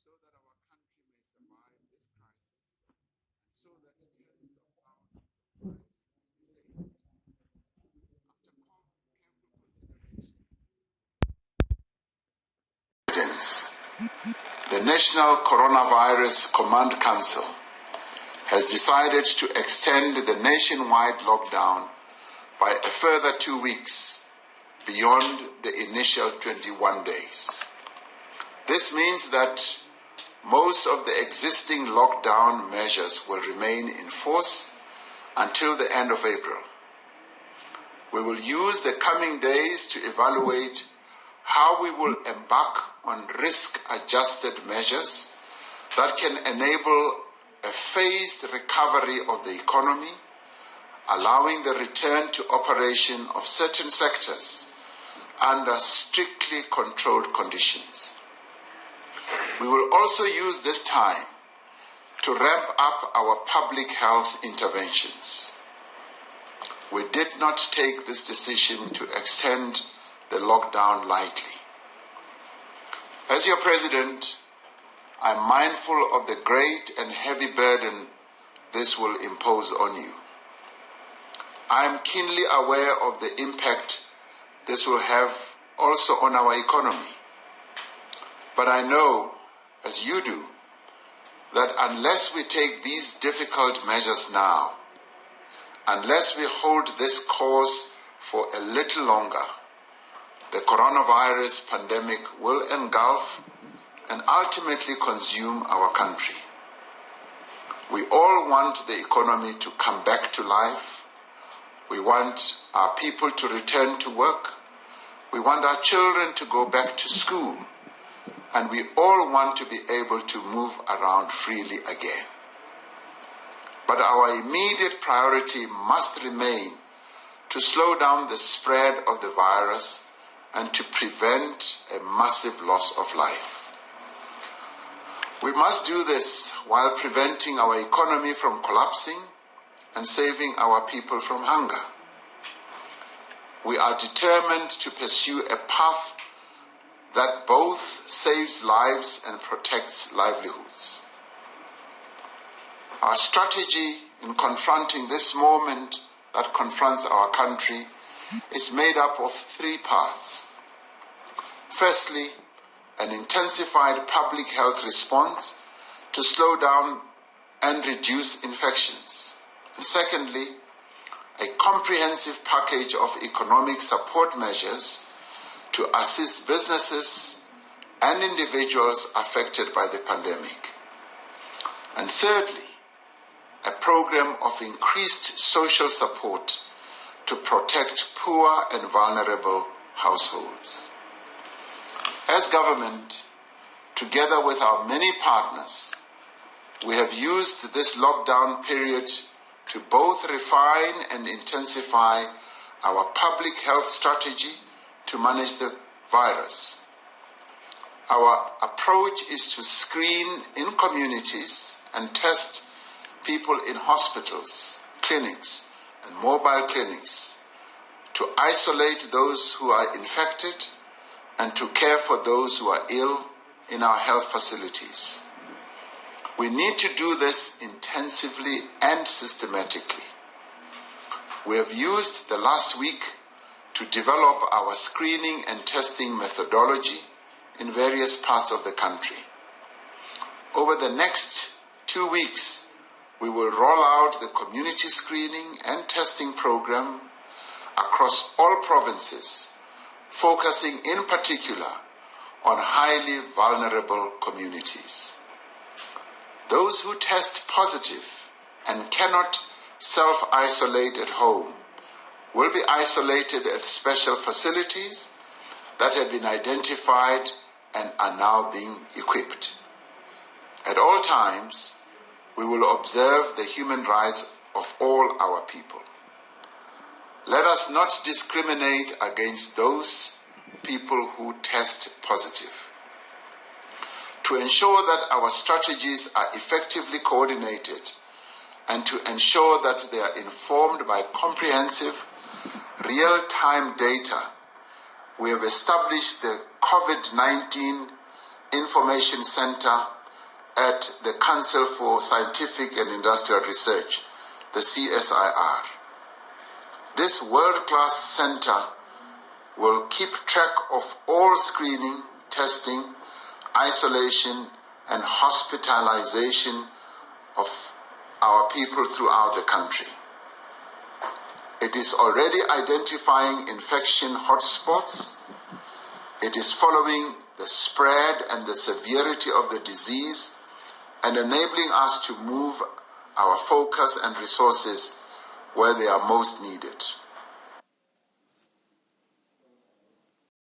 so that our country may survive this crisis and so that tens of thousands of lives may be saved. After careful consideration, the National Coronavirus Command Council has decided to extend the nationwide lockdown by a further 2 weeks beyond the initial 21 days. This means that most of the existing lockdown measures will remain in force until the end of April. We will use the coming days to evaluate how we will embark on risk-adjusted measures that can enable a phased recovery of the economy, allowing the return to operation of certain sectors under strictly controlled conditions. We will also use this time to ramp up our public health interventions. We did not take this decision to extend the lockdown lightly. As your president, I'm mindful of the great and heavy burden this will impose on you. I am keenly aware of the impact this will have also on our economy. But I know, as you do, that unless we take these difficult measures now, unless we hold this course for a little longer, the coronavirus pandemic will engulf and ultimately consume our country. We all want the economy to come back to life. We want our people to return to work. We want our children to go back to school. And we all want to be able to move around freely again. But our immediate priority must remain to slow down the spread of the virus and to prevent a massive loss of life. We must do this while preventing our economy from collapsing and saving our people from hunger. We are determined to pursue a path that both saves lives and protects livelihoods. Our strategy in confronting this moment that confronts our country is made up of 3 parts. Firstly, an intensified public health response to slow down and reduce infections. And secondly, a comprehensive package of economic support measures to assist businesses and individuals affected by the pandemic. And thirdly, a program of increased social support to protect poor and vulnerable households. As government, together with our many partners, we have used this lockdown period to both refine and intensify our public health strategy to manage the virus. Our approach is to screen in communities and test people in hospitals, clinics, and mobile clinics, to isolate those who are infected and to care for those who are ill in our health facilities. We need to do this intensively and systematically. We have used the last week to develop our screening and testing methodology in various parts of the country. Over the next 2 weeks, we will roll out the community screening and testing program across all provinces, focusing in particular on highly vulnerable communities. Those who test positive and cannot self-isolate at home will be isolated at special facilities that have been identified and are now being equipped. At all times, we will observe the human rights of all our people. Let us not discriminate against those people who test positive. To ensure that our strategies are effectively coordinated and to ensure that they are informed by comprehensive, real-time data, we have established the COVID-19 Information Center at the Council for Scientific and Industrial Research, the CSIR. This world-class center will keep track of all screening, testing, isolation, and hospitalization of our people throughout the country. It is already identifying infection hotspots. It is following the spread and the severity of the disease and enabling us to move our focus and resources where they are most needed.